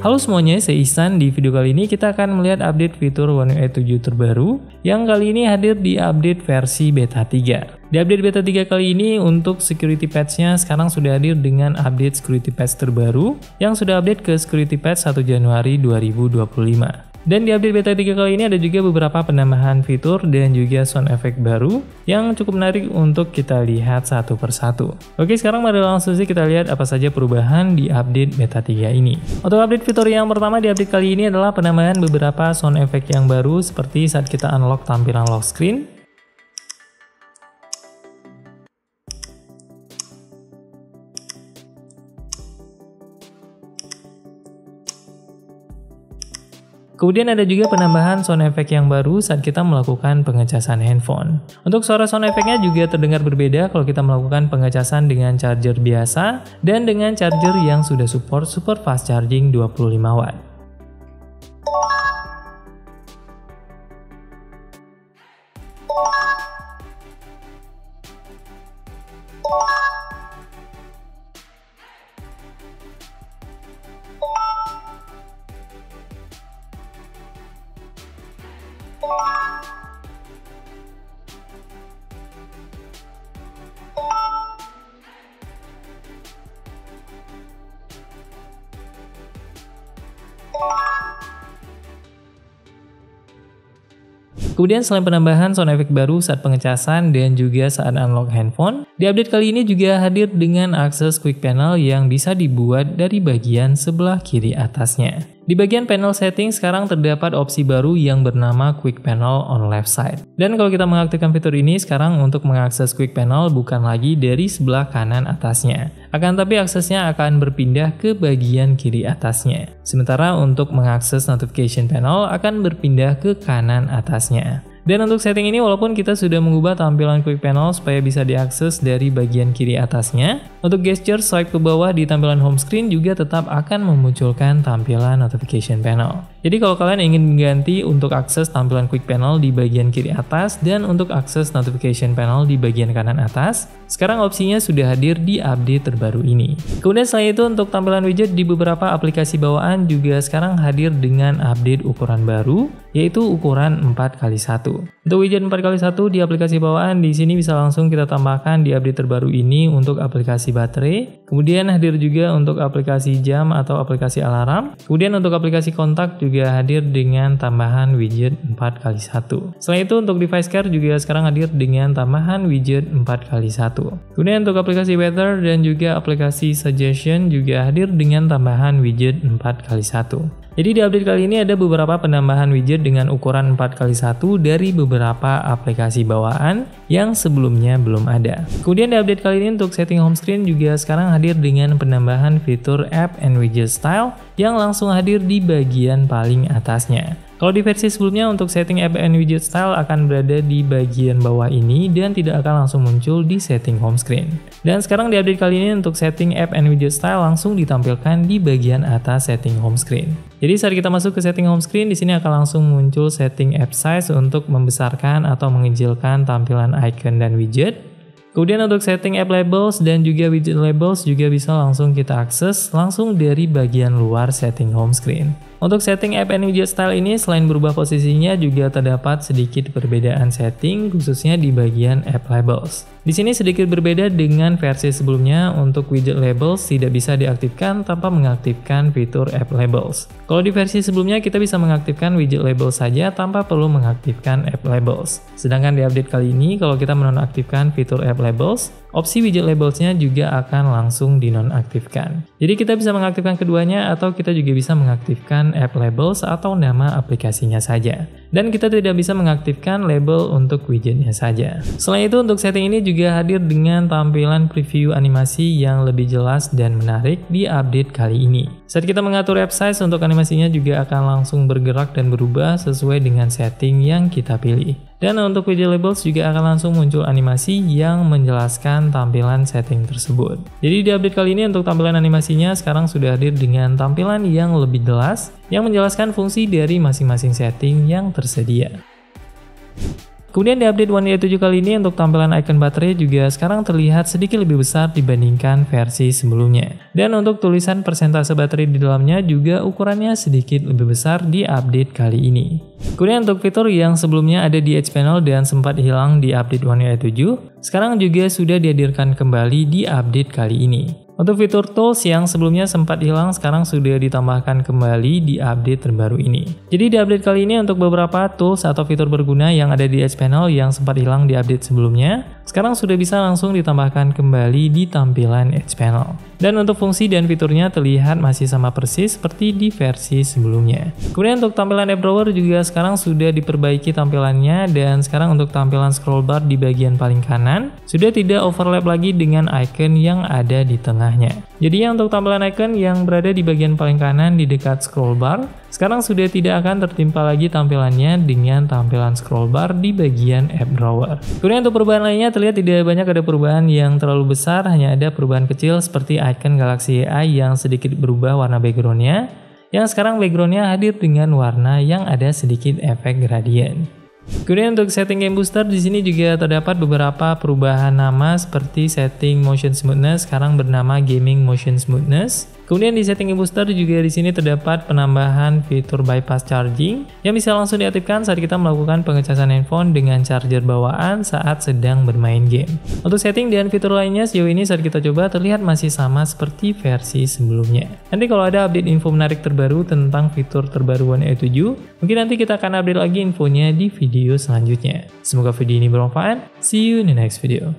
Halo semuanya, saya Ihsan. Di video kali ini kita akan melihat update fitur One UI 7 terbaru yang kali ini hadir di update versi beta 3. Di update beta 3 kali ini untuk security patch-nya sekarang sudah hadir dengan update security patch terbaru yang sudah update ke security patch 1 Januari 2025. Dan di update beta 3 kali ini ada juga beberapa penambahan fitur dan juga sound effect baru yang cukup menarik untuk kita lihat satu persatu. Oke, sekarang mari langsung saja kita lihat apa saja perubahan di update beta 3 ini. Untuk update fitur yang pertama di update kali ini adalah penambahan beberapa sound effect yang baru seperti saat kita unlock tampilan lock screen. Kemudian ada juga penambahan sound effect yang baru saat kita melakukan pengecasan handphone. Untuk suara sound effect-nya juga terdengar berbeda kalau kita melakukan pengecasan dengan charger biasa dan dengan charger yang sudah support super fast charging 25 watt. Kemudian selain penambahan sound effect baru saat pengecasan dan juga saat unlock handphone, di update kali ini juga hadir dengan akses quick panel yang bisa dibuat dari bagian sebelah kiri atasnya. Di bagian panel setting sekarang terdapat opsi baru yang bernama Quick Panel on left side. Dan kalau kita mengaktifkan fitur ini sekarang untuk mengakses Quick Panel bukan lagi dari sebelah kanan atasnya. Akan tapi aksesnya akan berpindah ke bagian kiri atasnya. Sementara untuk mengakses Notification Panel akan berpindah ke kanan atasnya. Dan untuk setting ini walaupun kita sudah mengubah tampilan Quick Panel supaya bisa diakses dari bagian kiri atasnya, untuk gesture swipe ke bawah di tampilan home screen juga tetap akan memunculkan tampilan Notification Panel. Jadi kalau kalian ingin mengganti untuk akses tampilan Quick Panel di bagian kiri atas dan untuk akses Notification Panel di bagian kanan atas, sekarang opsinya sudah hadir di update terbaru ini. Kemudian selain itu untuk tampilan widget di beberapa aplikasi bawaan juga sekarang hadir dengan update ukuran baru, yaitu ukuran 4x1. Untuk widget 4x1 di aplikasi bawaan di sini bisa langsung kita tambahkan di update terbaru ini untuk aplikasi baterai. Kemudian hadir juga untuk aplikasi jam atau aplikasi alarm. Kemudian untuk aplikasi kontak juga hadir dengan tambahan widget 4x1. Selain itu untuk device care juga sekarang hadir dengan tambahan widget 4x1. Kemudian untuk aplikasi weather dan juga aplikasi suggestion juga hadir dengan tambahan widget 4x1. Jadi di update kali ini ada beberapa penambahan widget dengan ukuran 4x1 dari beberapa aplikasi bawaan yang sebelumnya belum ada. Kemudian di update kali ini untuk setting home screen juga sekarang hadir dengan penambahan fitur app and widget style yang langsung hadir di bagian paling atasnya. Kalau di versi sebelumnya untuk setting app and widget style akan berada di bagian bawah ini dan tidak akan langsung muncul di setting home screen. Dan sekarang di update kali ini untuk setting app and widget style langsung ditampilkan di bagian atas setting home screen. Jadi saat kita masuk ke setting home screen di sini akan langsung muncul setting app size untuk membesarkan atau mengecilkan tampilan icon dan widget. Kemudian untuk setting app labels dan juga widget labels juga bisa langsung kita akses langsung dari bagian luar setting home screen. Untuk setting app and widget style ini selain berubah posisinya juga terdapat sedikit perbedaan setting khususnya di bagian app labels. Di sini sedikit berbeda dengan versi sebelumnya, untuk widget labels tidak bisa diaktifkan tanpa mengaktifkan fitur app labels. Kalau di versi sebelumnya kita bisa mengaktifkan widget labels saja tanpa perlu mengaktifkan app labels. Sedangkan di update kali ini kalau kita menonaktifkan fitur app labels, opsi widget labelsnya juga akan langsung dinonaktifkan. Jadi kita bisa mengaktifkan keduanya atau kita juga bisa mengaktifkan app labels atau nama aplikasinya saja. Dan kita tidak bisa mengaktifkan label untuk widgetnya saja. Selain itu untuk setting ini juga hadir dengan tampilan preview animasi yang lebih jelas dan menarik di update kali ini. Saat kita mengatur app size untuk animasinya juga akan langsung bergerak dan berubah sesuai dengan setting yang kita pilih. Dan untuk widget labels juga akan langsung muncul animasi yang menjelaskan tampilan setting tersebut. Jadi di update kali ini untuk tampilan animasinya sekarang sudah hadir dengan tampilan yang lebih jelas yang menjelaskan fungsi dari masing-masing setting yang tersedia. Kemudian di update One UI 7 kali ini untuk tampilan icon baterai juga sekarang terlihat sedikit lebih besar dibandingkan versi sebelumnya. Dan untuk tulisan persentase baterai di dalamnya juga ukurannya sedikit lebih besar di update kali ini. Kemudian untuk fitur yang sebelumnya ada di Edge Panel dan sempat hilang di update One UI 7, sekarang juga sudah dihadirkan kembali di update kali ini. Untuk fitur tools yang sebelumnya sempat hilang sekarang sudah ditambahkan kembali di update terbaru ini. Jadi di update kali ini untuk beberapa tools atau fitur berguna yang ada di Edge Panel yang sempat hilang di update sebelumnya, sekarang sudah bisa langsung ditambahkan kembali di tampilan Edge Panel. Dan untuk fungsi dan fiturnya terlihat masih sama persis seperti di versi sebelumnya. Kemudian untuk tampilan app drawer juga sekarang sudah diperbaiki tampilannya, dan sekarang untuk tampilan scroll bar di bagian paling kanan sudah tidak overlap lagi dengan icon yang ada di tengahnya. Jadi untuk tampilan icon yang berada di bagian paling kanan di dekat scroll bar, sekarang sudah tidak akan tertimpa lagi tampilannya dengan tampilan scroll bar di bagian app drawer. Kemudian untuk perubahan lainnya terlihat tidak banyak ada perubahan yang terlalu besar, hanya ada perubahan kecil seperti icon Galaxy AI yang sedikit berubah warna backgroundnya, yang sekarang backgroundnya hadir dengan warna yang ada sedikit efek gradient. Kemudian untuk setting game booster di sini juga terdapat beberapa perubahan nama seperti setting motion smoothness sekarang bernama gaming motion smoothness. Kemudian di setting game booster juga di sini terdapat penambahan fitur bypass charging yang bisa langsung diaktifkan saat kita melakukan pengecasan handphone dengan charger bawaan saat sedang bermain game. Untuk setting dan fitur lainnya sejauh ini saat kita coba terlihat masih sama seperti versi sebelumnya. Nanti kalau ada update info menarik terbaru tentang fitur terbaru One UI 7, mungkin nanti kita akan update lagi infonya di video selanjutnya. Semoga video ini bermanfaat. See you in the next video.